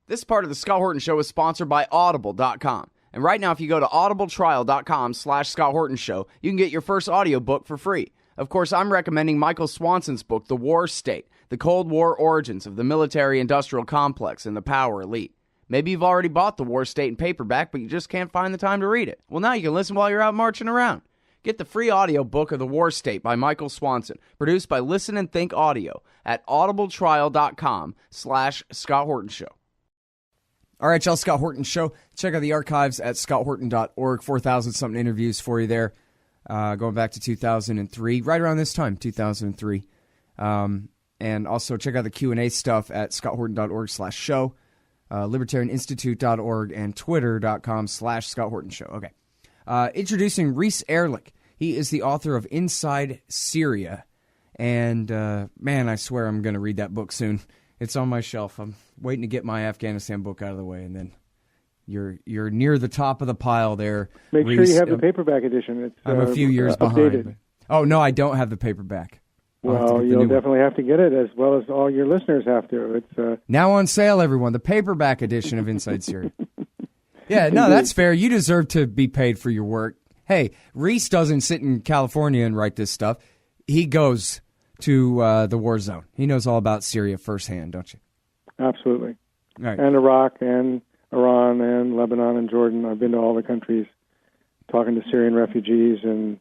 This part of the Scott Horton Show is sponsored by Audible.com. And right now, if you go to audibletrial.com/Scott Horton Show, you can get your first audiobook for free. Of course, I'm recommending Michael Swanson's book, The War State, The Cold War Origins of the Military-Industrial Complex and the Power Elite. Maybe you've already bought The War State in paperback, but you just can't find the time to read it. Well, now you can listen while you're out marching around. Get the free audiobook of The War State by Michael Swanson, produced by Listen and Think Audio at audibletrial.com/Scott Horton Show. All right, y'all, Scott Horton Show. Check out the archives at scotthorton.org. 4,000-something interviews for you there, going back to 2003, right around this time, 2003. And also check out the Q&A stuff at scotthorton.org/show, libertarianinstitute.org, and twitter.com/Scott Horton Show. Okay. Introducing Reese Erlich. He is the author of Inside Syria. And, man, I swear I'm going to read that book soon. It's on my shelf. I'm waiting to get my Afghanistan book out of the way, and then you're near the top of the pile there. Make Reese. sure you have the paperback edition. I'm a few years behind. Oh, no, I don't have the paperback. Well, you'll definitely have to get it, as well as all your listeners have to. It's now on sale, everyone, the paperback edition of Inside Syria. Yeah, no, that's fair. You deserve to be paid for your work. Hey, Reese doesn't sit in California and write this stuff. He goes to the war zone. He knows all about Syria firsthand, don't you? Absolutely. Right. And Iraq and Iran and Lebanon and Jordan. I've been to all the countries talking to Syrian refugees and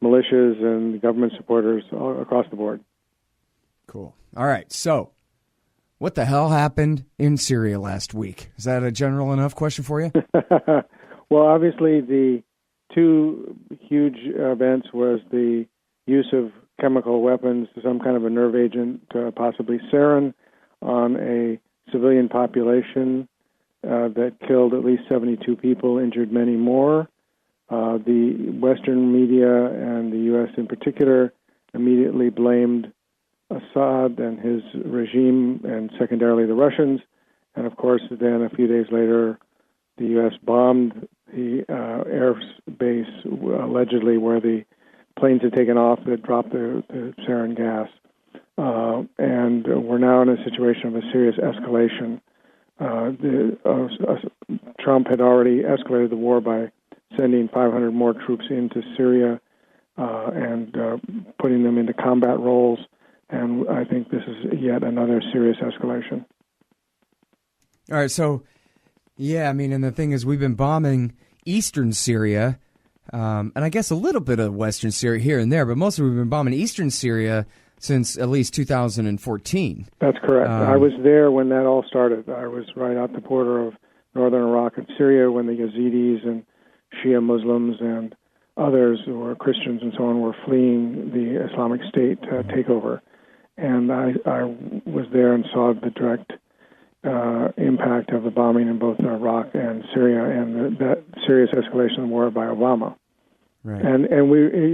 militias and government supporters all across the board. Cool. All right, so what the hell happened in Syria last week? Is that a general enough question for you? Well, obviously the two huge events was the use of chemical weapons, some kind of a nerve agent, possibly sarin, on a civilian population that killed at least 72 people, injured many more. The Western media and the U.S. in particular immediately blamed Assad and his regime, and secondarily the Russians. And of course, then a few days later, the U.S. bombed the air base, allegedly where the planes had taken off that dropped the sarin gas. And we're now in a situation of a serious escalation. Trump had already escalated the war by sending 500 more troops into Syria and putting them into combat roles. And I think this is yet another serious escalation. All right, so, yeah, I mean, and the thing is, we've been bombing eastern Syria, and I guess a little bit of western Syria here and there, but mostly we've been bombing eastern Syria since at least 2014. That's correct. I was there when that all started. I was right out the border of northern Iraq and Syria when the Yazidis and Shia Muslims and others who were Christians and so on were fleeing the Islamic State takeover. And I was there and saw the direct impact of the bombing in both Iraq and Syria and that serious escalation of the war by Obama. Right. And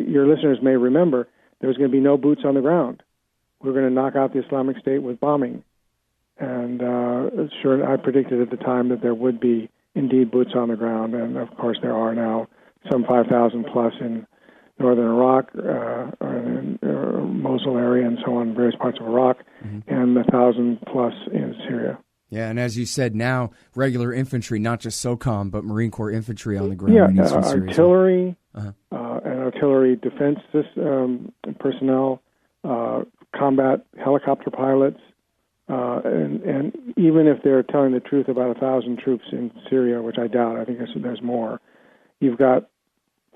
your listeners may remember there was going to be no boots on the ground. We were going to knock out the Islamic State with bombing. And sure, I predicted at the time that there would be indeed boots on the ground, and of course there are now some 5,000 plus in northern Iraq, in Mosul area, and so on, various parts of Iraq, and 1,000 plus in Syria. Yeah, and as you said, now regular infantry, not just SOCOM, but Marine Corps infantry on the ground in eastern Syria. Artillery, and artillery defense personnel, combat helicopter pilots, and even if they're telling the truth about 1,000 troops in Syria, which I doubt, I think there's more, you've got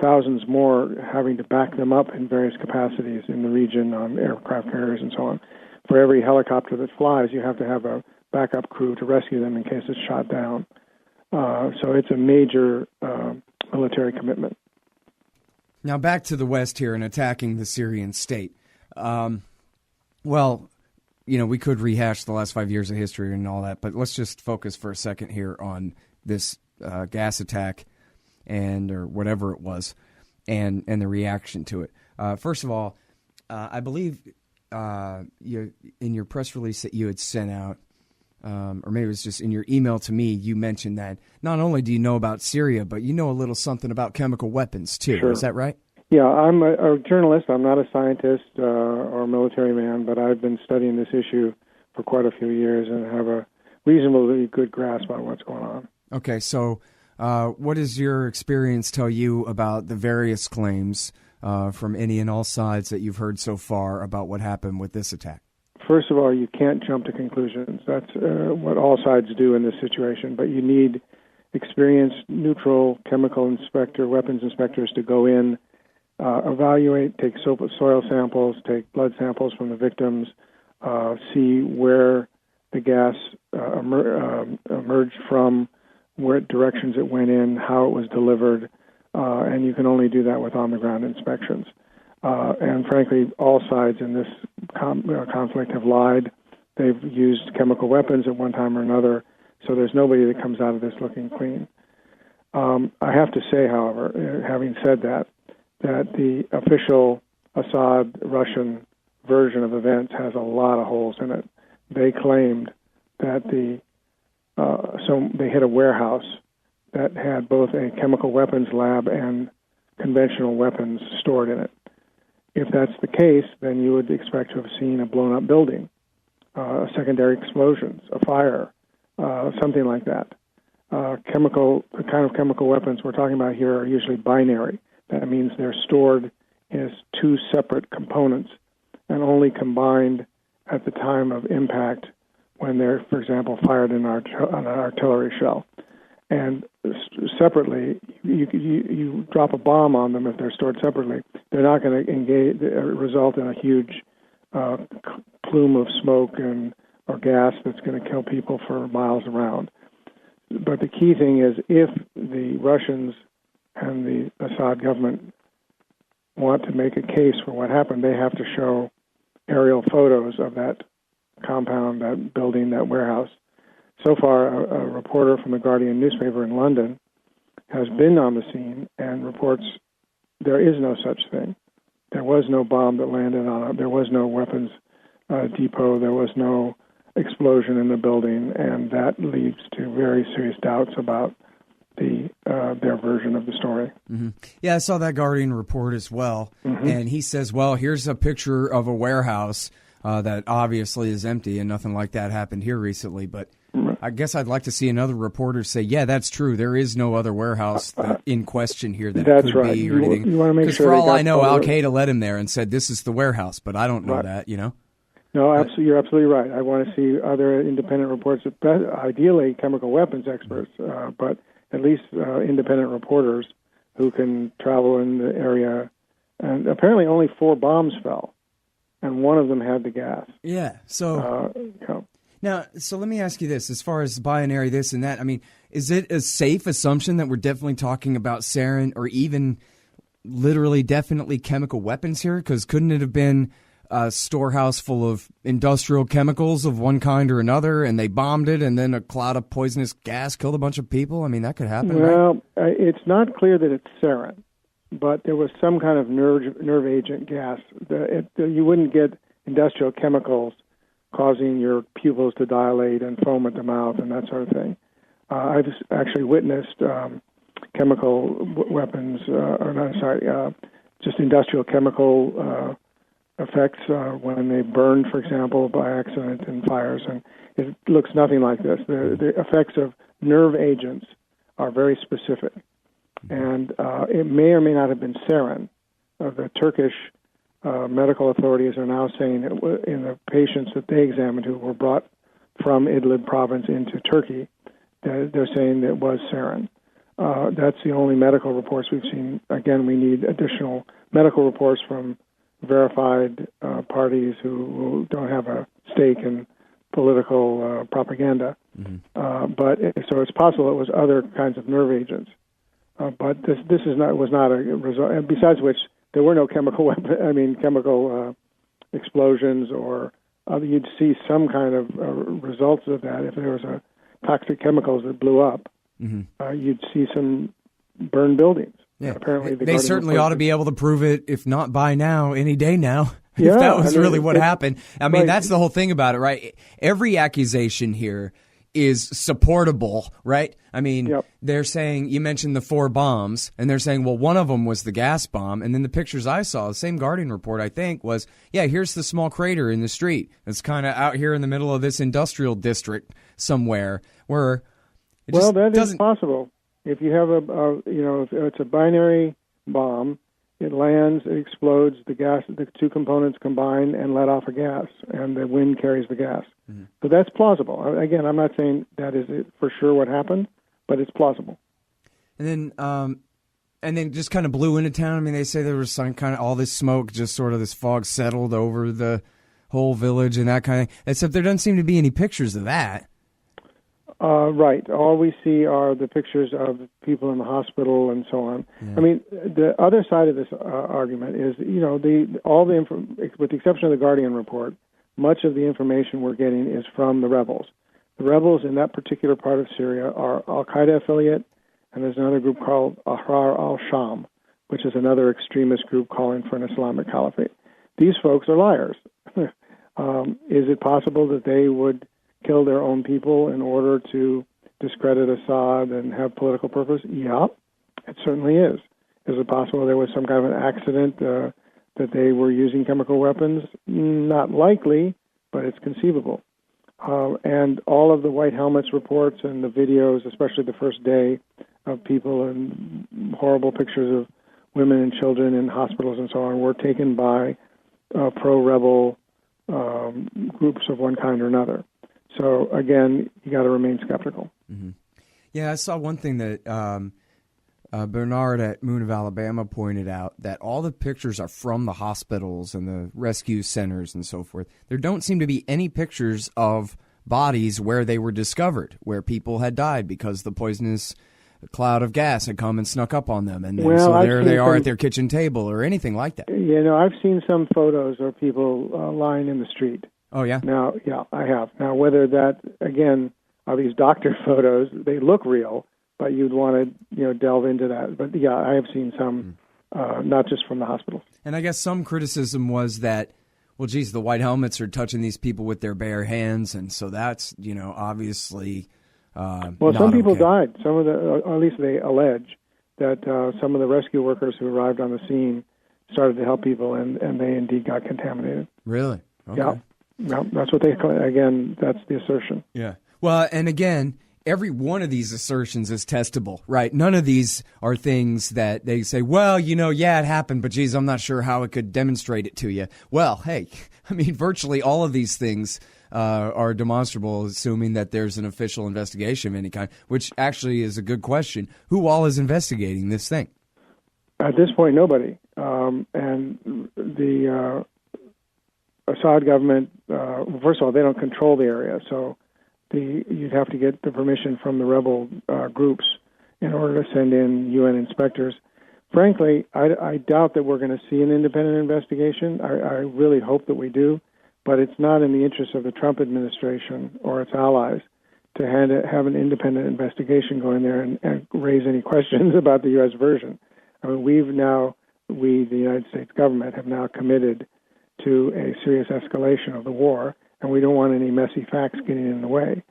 thousands more having to back them up in various capacities in the region on aircraft carriers and so on. For every helicopter that flies, you have to have a backup crew to rescue them in case it's shot down. So it's a major military commitment. Now back to the West here and attacking the Syrian state. Well, you know, we could rehash the last 5 years of history and all that, but let's just focus for a second here on this gas attack or whatever it was, and the reaction to it. First of all, I believe in your press release that you had sent out, or maybe it was just in your email to me, you mentioned that not only do you know about Syria, but you know a little something about chemical weapons, too. Sure. Is that right? Yeah, I'm a journalist. I'm not a scientist or a military man, but I've been studying this issue for quite a few years and have a reasonably good grasp on what's going on. Okay, so what does your experience tell you about the various claims from any and all sides that you've heard so far about what happened with this attack? First of all, you can't jump to conclusions. That's what all sides do in this situation, but you need experienced neutral chemical inspector, weapons inspectors to go in, evaluate, take soil samples, take blood samples from the victims, see where the gas emerged from, what directions it went in, how it was delivered, and you can only do that with on-the-ground inspections. And frankly, all sides in this conflict have lied. They've used chemical weapons at one time or another, so there's nobody that comes out of this looking clean. I have to say, however, having said that the official Assad Russian version of events has a lot of holes in it. They claimed that they hit a warehouse that had both a chemical weapons lab and conventional weapons stored in it. If that's the case, then you would expect to have seen a blown-up building, secondary explosions, a fire, something like that. The kind of chemical weapons we're talking about here are usually binary. That means they're stored as two separate components and only combined at the time of impact when they're, for example, fired in on an artillery shell. And separately, you drop a bomb on them if they're stored separately. They're not going to result in a huge plume of smoke or gas that's going to kill people for miles around. But the key thing is, if the Russians and the Assad government want to make a case for what happened, they have to show aerial photos of that compound, that building, that warehouse. So far, a reporter from the Guardian newspaper in London has been on the scene and reports there is no such thing. There was no bomb that landed on it. There was no weapons depot. There was no explosion in the building, and that leads to very serious doubts about their version of the story. Mm-hmm. Yeah, I saw that Guardian report as well, and he says, well, here's a picture of a warehouse that obviously is empty, and nothing like that happened here recently, but I guess I'd like to see another reporter say, yeah, that's true. There is no other warehouse in question here that that's could right. be or anything. You want to make because sure for all I know, Al-Qaeda led him there and said, this is the warehouse, but I don't know that, you know? No, absolutely, you're absolutely right. I want to see other independent reports, ideally chemical weapons experts, but at least independent reporters who can travel in the area. And apparently only 4 bombs fell, and one of them had the gas. Yeah, so... Now, so let me ask you this, as far as binary this and that, I mean, is it a safe assumption that we're definitely talking about sarin or even literally definitely chemical weapons here? Because couldn't it have been a storehouse full of industrial chemicals of one kind or another, and they bombed it, and then a cloud of poisonous gas killed a bunch of people? I mean, that could happen, well, right? It's not clear that it's sarin, but there was some kind of nerve agent gas. You wouldn't get industrial chemicals causing your pupils to dilate and foam at the mouth and that sort of thing. I've actually witnessed chemical weapons, just industrial chemical effects when they burn, for example, by accident in fires, and it looks nothing like this. The effects of nerve agents are very specific, and it may or may not have been sarin. The Turkish medical authorities are now saying that in the patients that they examined who were brought from Idlib province into Turkey, they're saying that it was sarin. That's the only medical reports we've seen. Again, we need additional medical reports from verified parties who don't have a stake in political propaganda. But so it's possible it was other kinds of nerve agents. But this was not a result. And besides which, there were no chemical explosions, or you'd see some kind of results of that. If there was a toxic chemicals that blew up, you'd see some burned buildings. Yeah. Apparently, they certainly ought to be able to prove it, if not by now, any day now. If that was really what happened. I mean, that's the whole thing about it, right? Every accusation here is supportable, right? I mean, Yep. They're saying, you mentioned the 4 bombs, and they're saying, well, one of them was the gas bomb. And then the pictures I saw, the same Guardian report, I think, was, yeah, here's the small crater in the street. It's kind of out here in the middle of this industrial district somewhere where it just that doesn't... is possible. If you have if it's a binary bomb, it lands, it explodes, the gas, the 2 components combine and let off a gas, and the wind carries the gas. Mm-hmm. So that's plausible. Again, I'm not saying that is for sure what happened, but it's plausible. And then just kind of blew into town. I mean, they say there was some kind of all this smoke, just sort of this fog settled over the whole village and that kind of thing. Except there doesn't seem to be any pictures of that. Right. All we see are the pictures of people in the hospital and so on. Yeah. I mean, the other side of this argument is, with the exception of the Guardian report, much of the information we're getting is from the rebels. The rebels in that particular part of Syria are Al-Qaeda affiliate, and there's another group called Ahrar al-Sham, which is another extremist group calling for an Islamic caliphate. These folks are liars. Is it possible that they would kill their own people in order to discredit Assad and have political purpose? Yeah, it certainly is. Is it possible there was some kind of an accident that they were using chemical weapons? Not likely, but it's conceivable. And all of the White Helmets reports and the videos, especially the first day, of people and horrible pictures of women and children in hospitals and so on, were taken by pro-rebel groups of one kind or another. So, again, you got to remain skeptical. Mm-hmm. Yeah, I saw one thing that Bernard at Moon of Alabama pointed out, that all the pictures are from the hospitals and the rescue centers and so forth. There don't seem to be any pictures of bodies where they were discovered, where people had died because the poisonous cloud of gas had come and snuck up on them. And so there they are at their kitchen table or anything like that. I've seen some photos of people lying in the street. Oh, yeah? Now, yeah, I have. Now, whether that, again, are these doctor photos, they look real, but you'd want to, delve into that. But, yeah, I have seen some, not just from the hospital. And I guess some criticism was that, well, geez, the White Helmets are touching these people with their bare hands, and so that's, obviously some people died. Some of at least they allege that some of the rescue workers who arrived on the scene started to help people, and they indeed got contaminated. Really? Okay. Yeah. No, that's what they call, again, that's the assertion. Yeah. Well, and again, every one of these assertions is testable, right? None of these are things that they say, well, yeah, it happened, but geez, I'm not sure how it could demonstrate it to you. Well, hey, I mean, virtually all of these things are demonstrable, assuming that there's an official investigation of any kind, which actually is a good question. Who all is investigating this thing? At this point, nobody. And the Assad government, first of all, they don't control the area, so you'd have to get the permission from the rebel groups in order to send in UN inspectors. Frankly, I doubt that we're going to see an independent investigation. I really hope that we do, but it's not in the interest of the Trump administration or its allies to have an independent investigation go in there and raise any questions about the U.S. version. I mean, we, the United States government, have now committed to a serious escalation of the war, and we don't want any messy facts getting in the way.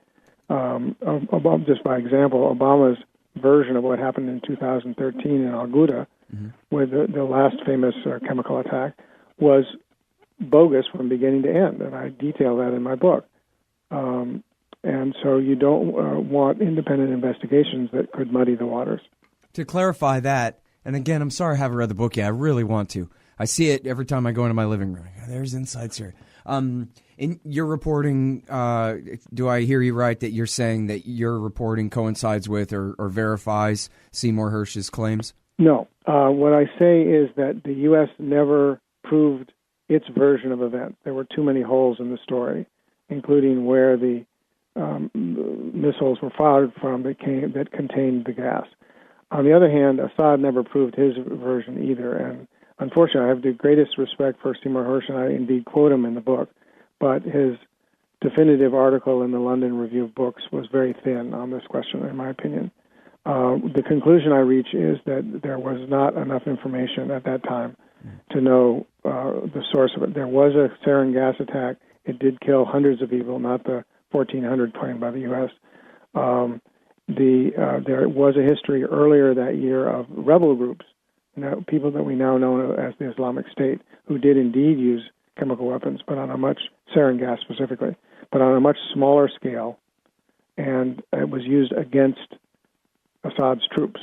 Just by example, Obama's version of what happened in 2013 in Ghouta, with the last famous chemical attack, was bogus from beginning to end, and I detail that in my book. And so you don't want independent investigations that could muddy the waters. To clarify that, and again, I'm sorry I haven't read the book yet. I really want to. I see it every time I go into my living room. There's Inside Syria. In your reporting, do I hear you right that you're saying that your reporting coincides with or verifies Seymour Hersh's claims? No. What I say is that the U.S. never proved its version of events. There were too many holes in the story, including where the missiles were fired from that contained the gas. On the other hand, Assad never proved his version either, and unfortunately, I have the greatest respect for Seymour Hersh, and I indeed quote him in the book, but his definitive article in the London Review of Books was very thin on this question, in my opinion. The conclusion I reach is that there was not enough information at that time to know the source of it. There was a sarin gas attack. It did kill hundreds of people, not the 1,400 claimed by the U.S., There was a history earlier that year of rebel groups, people that we now know as the Islamic State, who did indeed use chemical weapons, but on a much, sarin gas specifically, but on a much smaller scale, and it was used against Assad's troops.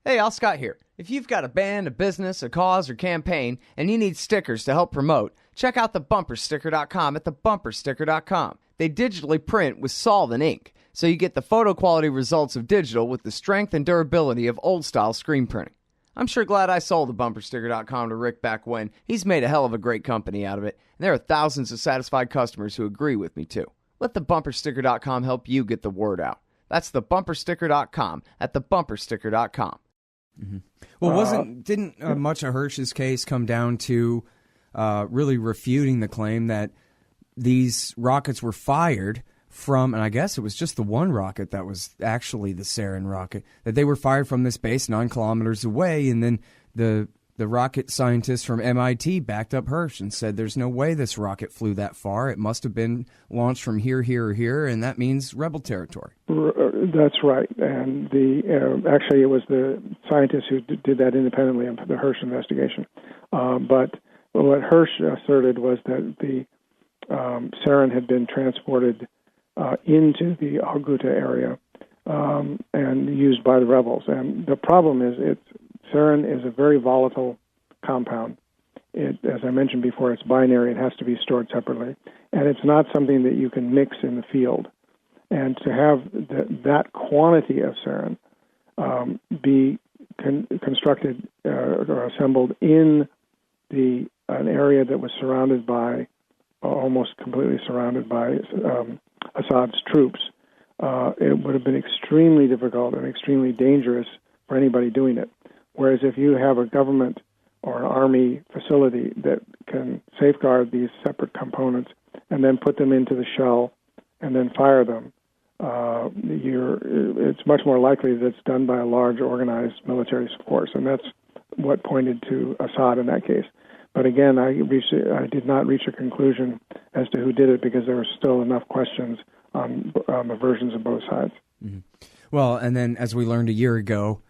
Hey, Al Scott here. If you've got a band, a business, a cause, or campaign, and you need stickers to help promote, check out thebumpersticker.com at thebumpersticker.com. They digitally print with solvent ink, so you get the photo quality results of digital with the strength and durability of old-style screen printing. I'm sure glad I sold thebumpersticker.com to Rick back when. He's made a hell of a great company out of it, and there are thousands of satisfied customers who agree with me, too. Let thebumpersticker.com help you get the word out. That's thebumpersticker.com at thebumpersticker.com. Mm-hmm. Well, didn't much of Hersh's case come down to really refuting the claim that these rockets were fired from, and I guess it was just the one rocket that was actually the sarin rocket, that they were fired from this base 9 kilometers away, and then the rocket scientists from MIT backed up Hersh and said there's no way this rocket flew that far. It must have been launched from here, here, or here, and that means rebel territory. That's right. And actually it was the scientists who did that independently of the Hersh investigation. But what Hersh asserted was that the sarin had been transported into the Ghouta area and used by the rebels. And the problem is sarin is a very volatile compound. As I mentioned before, it's binary. It has to be stored separately. And it's not something that you can mix in the field. And to have that quantity of sarin be constructed or assembled in an area that was surrounded by, almost completely surrounded by Assad's troops, it would have been extremely difficult and extremely dangerous for anybody doing it. Whereas if you have a government or an army facility that can safeguard these separate components and then put them into the shell and then fire them, it's much more likely that it's done by a large organized military force, and that's what pointed to Assad in that case. But again, I did not reach a conclusion as to who did it because there were still enough questions on the versions of both sides. Mm-hmm. Well, and then as we learned a year ago,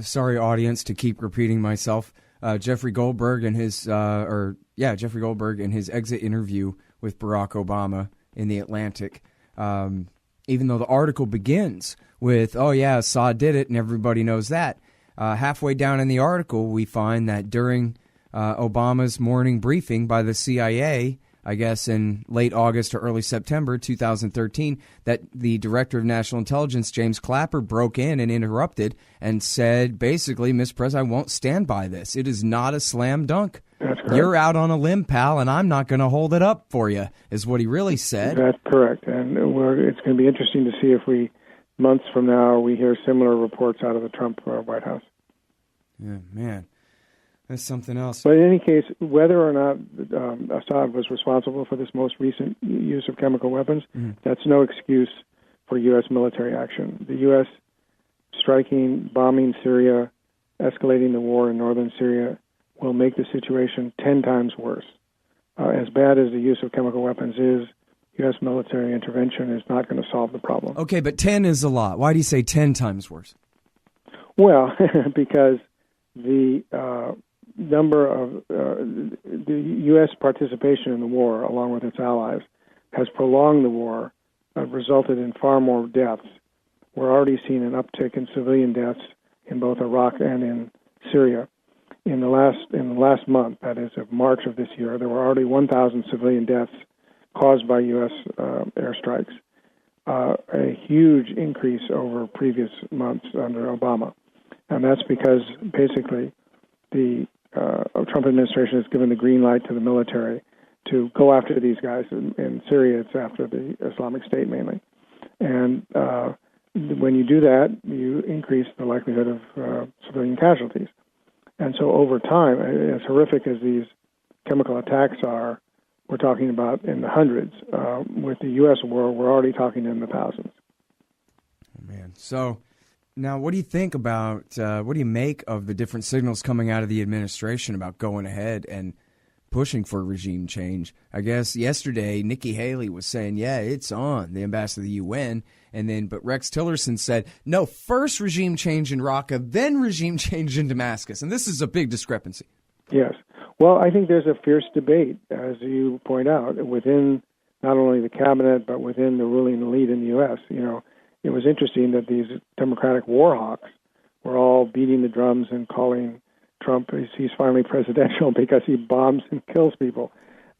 sorry audience to keep repeating myself, Jeffrey Goldberg in his exit interview with Barack Obama in The Atlantic, even though the article begins with, oh yeah, Assad did it and everybody knows that, halfway down in the article we find that during Obama's morning briefing by the CIA, I guess in late August or early September 2013, that the Director of National Intelligence, James Clapper, broke in and interrupted and said, basically, Mr. President, I won't stand by this. It is not a slam dunk. That's correct. You're out on a limb, pal, and I'm not going to hold it up for you, is what he really said. That's correct. And it's going to be interesting to see if months from now, we hear similar reports out of the Trump White House. Yeah, man. That's something else. But in any case, whether or not Assad was responsible for this most recent use of chemical weapons, that's no excuse for U.S. military action. The U.S. striking, bombing Syria, escalating the war in northern Syria will make the situation 10 times worse. As bad as the use of chemical weapons is, U.S. military intervention is not going to solve the problem. Okay, but 10 is a lot. Why do you say 10 times worse? Well, because the number of the U.S. participation in the war, along with its allies, has prolonged the war, resulted in far more deaths. We're already seeing an uptick in civilian deaths in both Iraq and in Syria. In the last month, that is of March of this year, there were already 1,000 civilian deaths caused by U.S. airstrikes, a huge increase over previous months under Obama. And that's because basically the Trump administration has given the green light to the military to go after these guys. In Syria, it's after the Islamic State mainly. And when you do that, you increase the likelihood of civilian casualties. And so over time, as horrific as these chemical attacks are, we're talking about in the hundreds. With the U.S. war, we're already talking in the thousands. Oh, man. So now what do you think about, what do you make of the different signals coming out of the administration about going ahead and pushing for regime change. I guess yesterday Nikki Haley was saying, yeah, it's on, the ambassador to the UN. But Rex Tillerson said, no, first regime change in Raqqa, then regime change in Damascus. And this is a big discrepancy. Yes. Well, I think there's a fierce debate, as you point out, within not only the cabinet, but within the ruling elite in the U.S. It was interesting that these Democratic war hawks were all beating the drums and calling Trump, he's finally presidential because he bombs and kills people.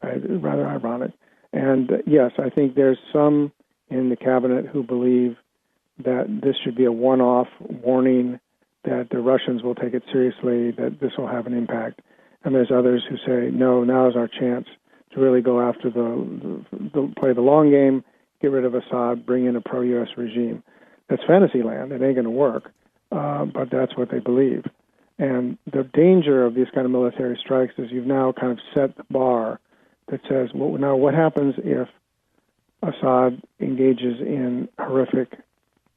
Rather ironic. And yes, I think there's some in the cabinet who believe that this should be a one-off warning, that the Russians will take it seriously, that this will have an impact. And there's others who say, no, now is our chance to really go after play the long game, get rid of Assad, bring in a pro-U.S. regime. That's fantasy land. It ain't going to work, but that's what they believe. And the danger of these kind of military strikes is you've now kind of set the bar that says, well, now what happens if Assad engages in horrific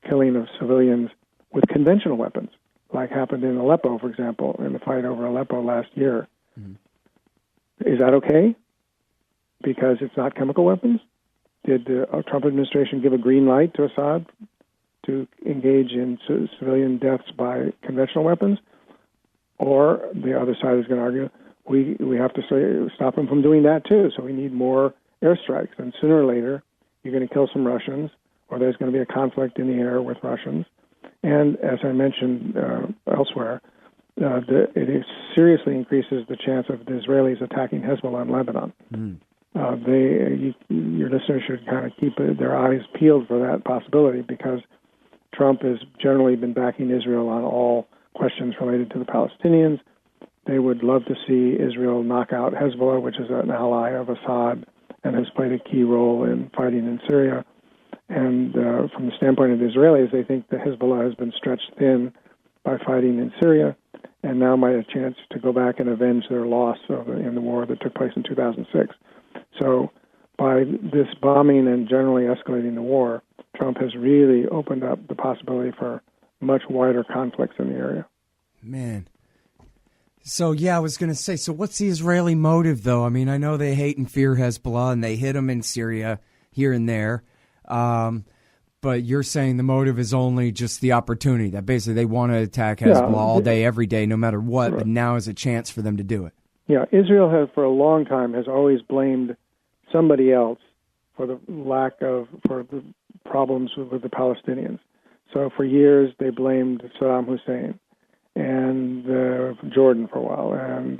killing of civilians with conventional weapons, like happened in Aleppo, for example, in the fight over Aleppo last year? Mm-hmm. Is that okay? Because it's not chemical weapons? Did the Trump administration give a green light to Assad to engage in civilian deaths by conventional weapons? Or the other side is going to argue, we have to stop him from doing that too, so we need more airstrikes. And sooner or later, you're going to kill some Russians, or there's going to be a conflict in the air with Russians. And as I mentioned elsewhere, it seriously increases the chance of the Israelis attacking Hezbollah in Lebanon. Mm. Your listeners should kind of keep their eyes peeled for that possibility, because Trump has generally been backing Israel on all questions related to the Palestinians. They would love to see Israel knock out Hezbollah, which is an ally of Assad and has played a key role in fighting in Syria. And from the standpoint of the Israelis, they think that Hezbollah has been stretched thin by fighting in Syria, and now might have a chance to go back and avenge their loss in the war that took place in 2006. So by this bombing and generally escalating the war, Trump has really opened up the possibility for much wider conflicts in the area. Man. So, yeah, I was going to say, so what's the Israeli motive, though? I mean, I know they hate and fear Hezbollah, and they hit them in Syria here and there. But you're saying the motive is only just the opportunity, that basically they want to attack Hezbollah all day, every day, no matter what, right. But now is a chance for them to do it. Yeah, Israel has, for a long time, has always blamed somebody else for the problems with the Palestinians. So for years, they blamed Saddam Hussein and Jordan for a while, and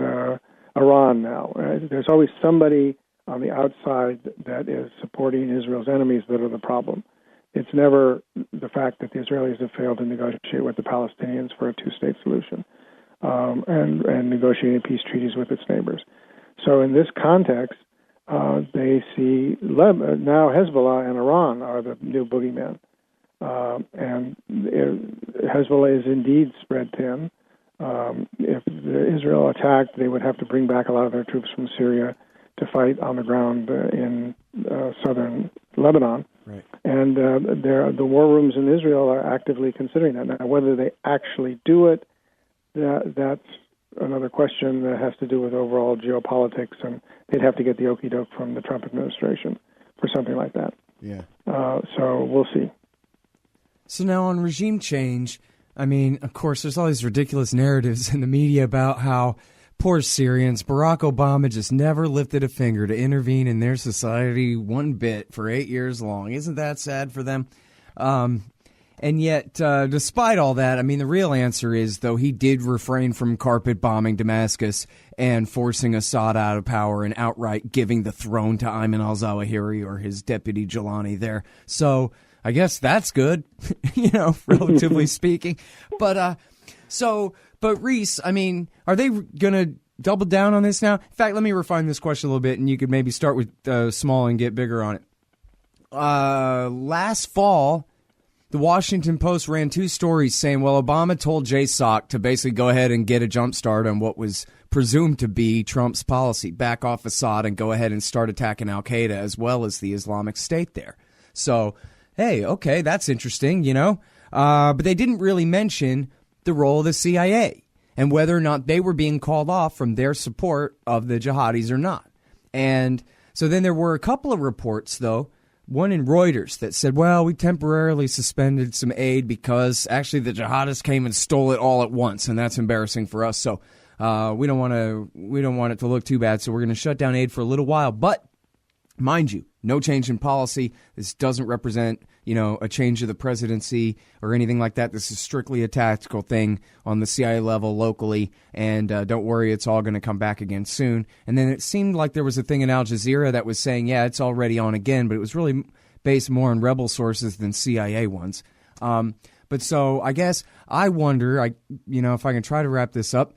Iran now. There's always somebody on the outside that is supporting Israel's enemies that are the problem. It's never the fact that the Israelis have failed to negotiate with the Palestinians for a two-state solution and negotiating peace treaties with its neighbors. So in this context, they see now Hezbollah and Iran are the new boogeymen. And Hezbollah is indeed spread thin. If Israel attacked, they would have to bring back a lot of their troops from Syria to fight on the ground in southern Lebanon. Right. And the war rooms in Israel are actively considering that. Now, whether they actually do it, that's another question that has to do with overall geopolitics, and they'd have to get the okie doke from the Trump administration for something like that. Yeah. So we'll see. So now on regime change, I mean, of course, there's all these ridiculous narratives in the media about how poor Syrians, Barack Obama just never lifted a finger to intervene in their society one bit for 8 years long. Isn't that sad for them? And yet, despite all that, I mean, the real answer is, though, he did refrain from carpet bombing Damascus and forcing Assad out of power and outright giving the throne to Ayman al-Zawahiri or his deputy Jilani there. So I guess that's good, relatively speaking. But Reese, I mean, are they going to double down on this now? In fact, let me refine this question a little bit, and you could maybe start with small and get bigger on it. Last fall, the Washington Post ran two stories saying, well, Obama told JSOC to basically go ahead and get a jump start on what was presumed to be Trump's policy, back off Assad and go ahead and start attacking al-Qaeda as well as the Islamic State there. So, hey, okay, that's interesting, But they didn't really mention the role of the CIA. and whether or not they were being called off from their support of the jihadis or not. And so then there were a couple of reports, though, one in Reuters that said, well, we temporarily suspended some aid because actually the jihadists came and stole it all at once, and that's embarrassing for us. So we don't want it to look too bad, so we're going to shut down aid for a little while. But mind you, no change in policy. This doesn't represent, a change of the presidency or anything like that. This is strictly a tactical thing on the CIA level locally, and don't worry, it's all going to come back again soon. And then it seemed like there was a thing in Al Jazeera that was saying, yeah, it's already on again, but it was really based more on rebel sources than CIA ones. But so I guess I wonder, if I can try to wrap this up,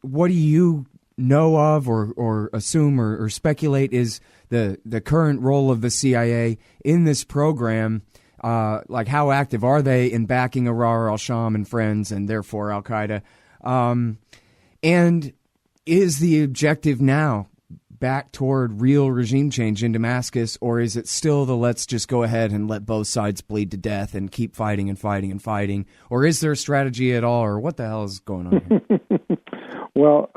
what do you know of or assume or speculate is the current role of the CIA in this program? Like how active are they in backing Ahrar al-Sham and friends and therefore al-Qaeda? And is the objective now back toward real regime change in Damascus, or is it still the let's just go ahead and let both sides bleed to death and keep fighting and fighting and fighting? Or is there a strategy at all, or what the hell is going on here? Well,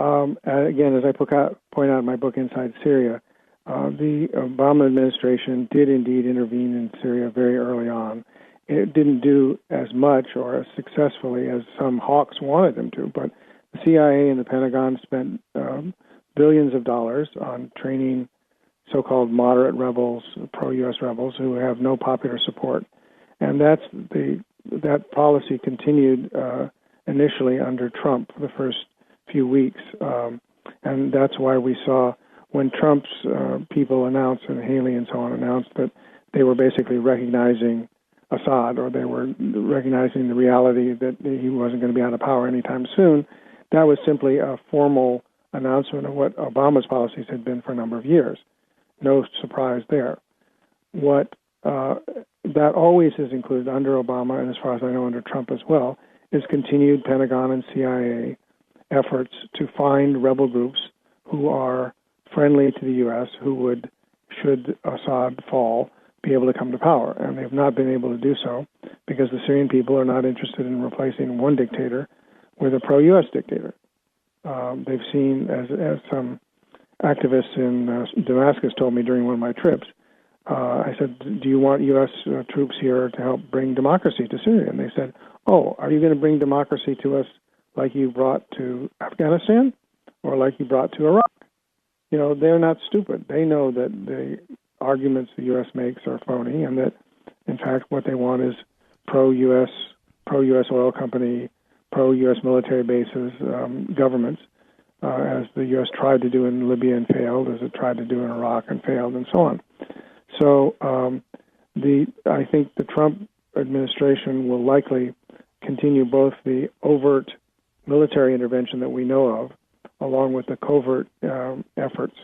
again, as I point out in my book, Inside Syria, the Obama administration did indeed intervene in Syria very early on. It didn't do as much or as successfully as some hawks wanted them to, but the CIA and the Pentagon spent billions of dollars on training so-called moderate rebels, pro-U.S. rebels, who have no popular support. And that policy continued initially under Trump for the first few weeks. And that's why we saw when Trump's people announced, and Haley and so on announced, that they were basically recognizing Assad, or they were recognizing the reality that he wasn't going to be out of power anytime soon. That was simply a formal announcement of what Obama's policies had been for a number of years. No surprise there. What that always is included under Obama, and as far as I know under Trump as well, is continued Pentagon and CIA efforts to find rebel groups who are friendly to the U.S., who would, should Assad fall, be able to come to power. And they've not been able to do so because the Syrian people are not interested in replacing one dictator with a pro-U.S. dictator. They've seen, as some activists in Damascus told me during one of my trips, I said, do you want U.S. Troops here to help bring democracy to Syria? And they said, oh, are you going to bring democracy to us like you brought to Afghanistan or like you brought to Iraq? They're not stupid. They know that the arguments the U.S. makes are phony, and that, in fact, what they want is pro-U.S. oil company, pro-U.S. military bases, governments, as the U.S. tried to do in Libya and failed, as it tried to do in Iraq and failed, and so on. So I think the Trump administration will likely continue both the overt military intervention that we know of, along with the covert efforts.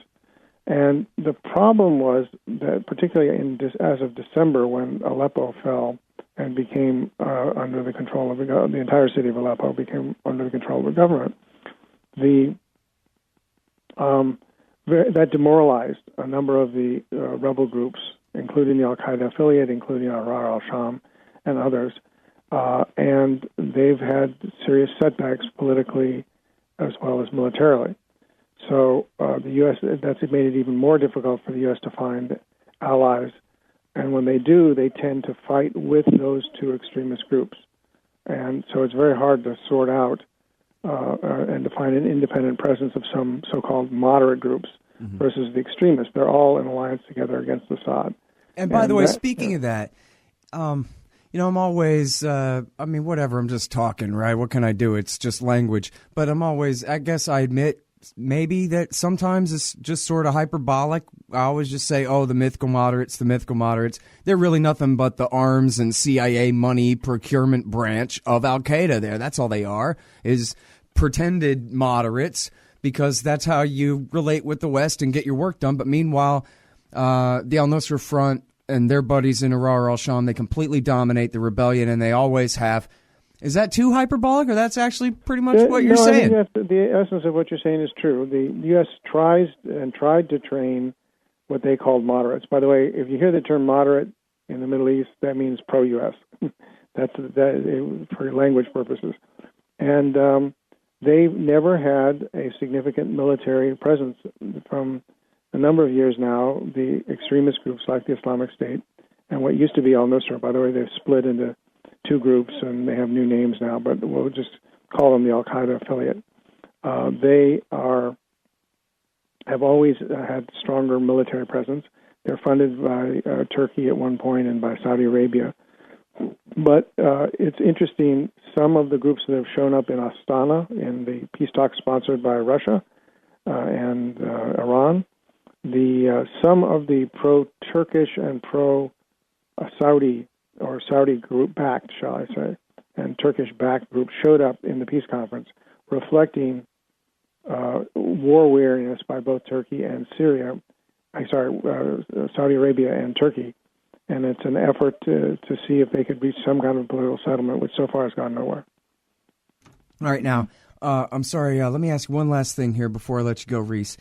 And the problem was that, particularly as of December, when Aleppo fell and became under the control of the entire city of Aleppo became under the control of the government, that demoralized a number of the rebel groups, including the Al-Qaeda affiliate, including Ahrar al-Sham and others. And they've had serious setbacks politically as well as militarily. So the U.S., that's made it even more difficult for the U.S. to find allies. And when they do, they tend to fight with those two extremist groups. And so it's very hard to sort out and to find an independent presence of some so-called moderate groups versus the extremists. They're all in alliance together against Assad. And by the way, speaking of that, I'm always, whatever, I'm just talking, right? What can I do? It's just language. But I guess I admit maybe that sometimes it's just sort of hyperbolic. I always just say, the mythical moderates. They're really nothing but the arms and CIA money procurement branch of Al-Qaeda there. That's all they are, is pretended moderates, because that's how you relate with the West and get your work done. But meanwhile, the al-Nusra Front and their buddies in Ahrar al-Sham, they completely dominate the rebellion, and they always have. Is that too hyperbolic, or that's actually pretty much what you're saying? I think the essence of what you're saying is true. The U.S. tried to train what they called moderates. By the way, if you hear the term moderate in the Middle East, that means pro-U.S. That's for language purposes. And they've never had a significant military presence. From a number of years now, the extremist groups like the Islamic State and what used to be al-Nusra, by the way, they've split into two groups and they have new names now, but we'll just call them the Al-Qaeda affiliate. They have always had stronger military presence. They're funded by Turkey at one point and by Saudi Arabia. But it's interesting, some of the groups that have shown up in Astana in the peace talks sponsored by Russia and Iran, some of the pro-Turkish and pro-Saudi or Saudi group-backed, shall I say, and Turkish-backed groups showed up in the peace conference, reflecting war weariness by both Turkey and Saudi Arabia and Turkey. And it's an effort to see if they could reach some kind of political settlement, which so far has gone nowhere. All right, now, I'm sorry, let me ask one last thing here before I let you go, Reese.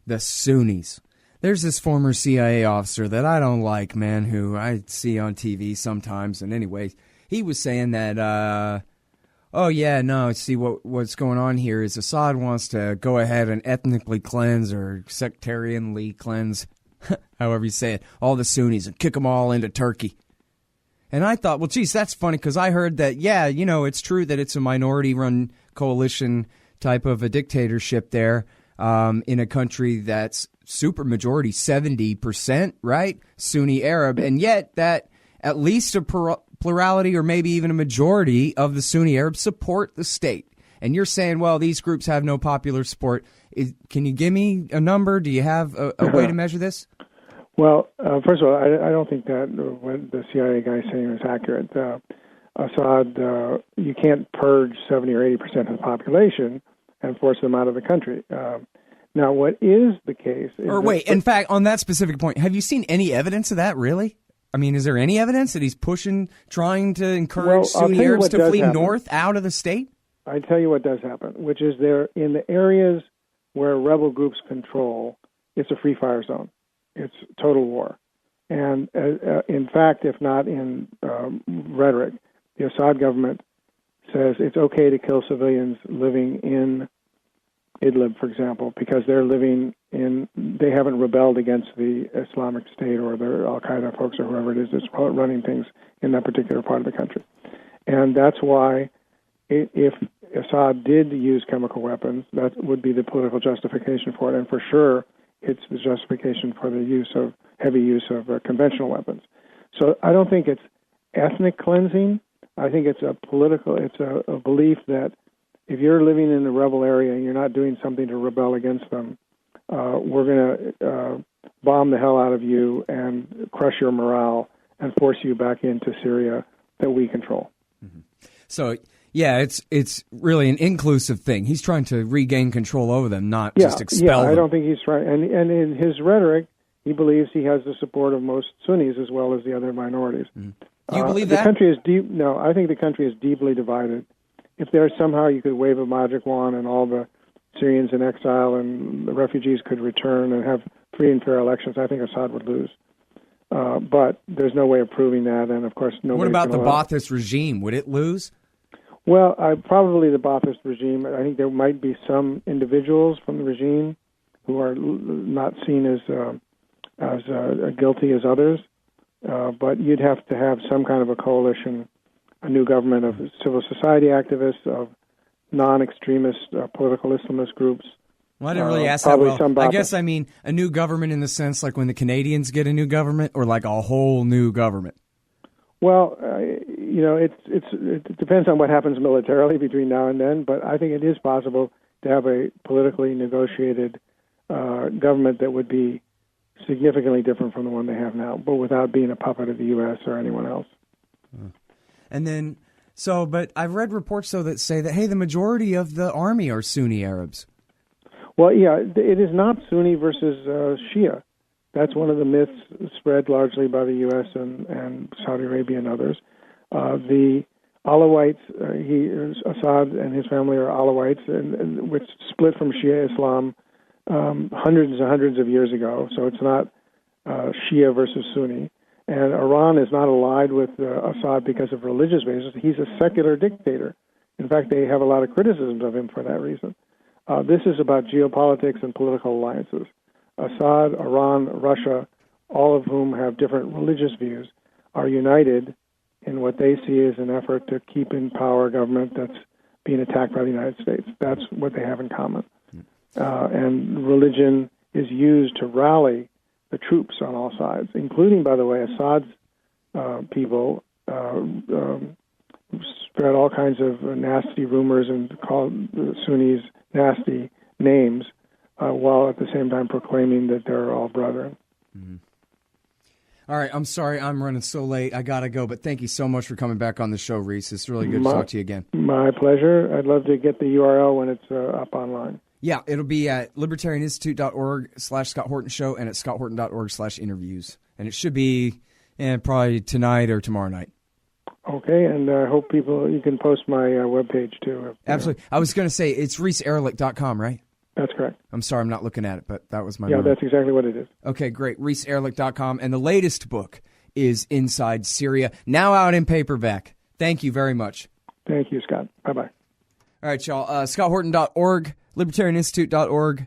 The Sunnis. There's this former CIA officer that I don't like, man, who I see on TV sometimes. And anyway, he was saying that, what's going on here is Assad wants to go ahead and ethnically cleanse or sectarianly cleanse, however you say it, all the Sunnis and kick them all into Turkey. And I thought, well, geez, that's funny because I heard that, it's true that it's a minority-run coalition type of a dictatorship there in a country that's super majority, 70%, right, Sunni Arab, and yet that at least a plurality or maybe even a majority of the Sunni Arabs support the state. And you're saying, well, these groups have no popular support. Can you give me a number? Do you have a way to measure this? Well, first of all, I don't think that what the CIA guy is saying is accurate. Assad, you can't purge 70 or 80% of the population and force them out of the country. Now, what is the case? In fact, on that specific point, have you seen any evidence of that, really? I mean, is there any evidence that he's trying to encourage Sunni Arabs to flee north out of the state? I tell you what does happen, which is they're in the areas where rebel groups control, it's a free fire zone. It's total war. And in fact, if not in rhetoric, the Assad government says it's okay to kill civilians living in Idlib, for example, because they haven't rebelled against the Islamic State or the Al-Qaeda folks or whoever it is that's running things in that particular part of the country. And that's why if Assad did use chemical weapons, that would be the political justification for it. And for sure, it's the justification for the heavy use of conventional weapons. So I don't think it's ethnic cleansing. I think it's a belief that if you're living in a rebel area and you're not doing something to rebel against them, we're going to bomb the hell out of you and crush your morale and force you back into Syria that we control. Mm-hmm. So, yeah, it's really an inclusive thing. He's trying to regain control over them, not just expel them. I don't think he's trying. And in his rhetoric, he believes he has the support of most Sunnis as well as the other minorities. Mm. Do you believe that? The country is deep. No, I think the country is deeply divided. If there's somehow you could wave a magic wand and all the Syrians in exile and the refugees could return and have free and fair elections, I think Assad would lose. But there's no way of proving that, and of course, nobody. What about the Ba'athist regime? Would it lose? Well, probably the Ba'athist regime. I think there might be some individuals from the regime who are not seen as guilty as others, but you'd have to have some kind of a coalition, a new government of civil society activists, of non-extremist political Islamist groups. Well, I didn't really ask that well. I guess I mean a new government in the sense like when the Canadians get a new government, or like a whole new government. Well, it depends on what happens militarily between now and then, but I think it is possible to have a politically negotiated government that would be significantly different from the one they have now, but without being a puppet of the U.S. or anyone else. And then, but I've read reports, though, that say that, hey, the majority of the army are Sunni Arabs. Well, yeah, it is not Sunni versus Shia. That's one of the myths spread largely by the U.S. and Saudi Arabia and others. The Alawites, Assad and his family are Alawites, and which split from Shia Islam hundreds and hundreds of years ago. So it's not Shia versus Sunni. And Iran is not allied with Assad because of religious basis. He's a secular dictator. In fact, they have a lot of criticisms of him for that reason. This is about geopolitics and political alliances. Assad, Iran, Russia, all of whom have different religious views, are united in what they see as an effort to keep in power a government that's being attacked by the United States. That's what they have in common. And religion is used to rally the troops on all sides, including, by the way, Assad's people spread all kinds of nasty rumors and called the Sunnis nasty names, while at the same time proclaiming that they're all brethren. Mm-hmm. All right, I'm sorry I'm running so late. I got to go, but thank you so much for coming back on the show, Reese. It's really good to talk to you again. My pleasure. I'd love to get the URL when it's up online. Yeah, it'll be at libertarianinstitute.org/Scott Horton Show and at scotthorton.org/interviews. And it should be probably tonight or tomorrow night. Okay, and I hope you can post my webpage too. Absolutely. I was going to say, it's reeseerlich.com, right? That's correct. I'm sorry, I'm not looking at it, but that was my that's exactly what it is. Okay, great. reeseerlich.com. And the latest book is Inside Syria, now out in paperback. Thank you very much. Thank you, Scott. Bye-bye. All right, y'all. scotthorton.org, libertarianinstitute.org,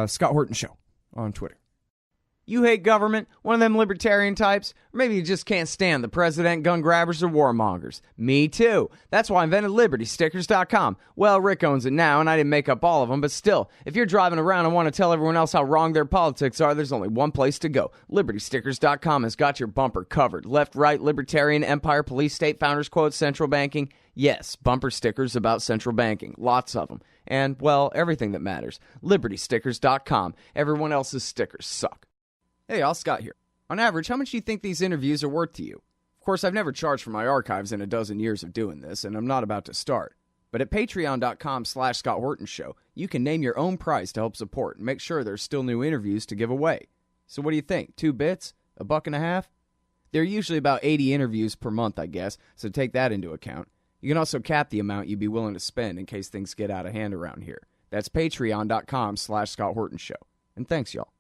Scott Horton Show on Twitter. You hate government, one of them libertarian types, or maybe you just can't stand the president, gun grabbers, or warmongers. Me too. That's why I invented LibertyStickers.com. Well, Rick owns it now, and I didn't make up all of them, but still, if you're driving around and want to tell everyone else how wrong their politics are, there's only one place to go. LibertyStickers.com has got your bumper covered. Left, right, libertarian, empire, police, state, founders quote, central banking. Yes, bumper stickers about central banking. Lots of them. And, well, everything that matters. LibertyStickers.com. Everyone else's stickers suck. Hey, y'all, Scott here. On average, how much do you think these interviews are worth to you? Of course, I've never charged for my archives in a dozen years of doing this, and I'm not about to start. But at patreon.com/Scott Horton Show, you can name your own price to help support and make sure there's still new interviews to give away. So what do you think? 2 bits? $1.50? There are usually about 80 interviews per month, I guess, so take that into account. You can also cap the amount you'd be willing to spend in case things get out of hand around here. That's patreon.com/Scott Horton Show. And thanks, y'all.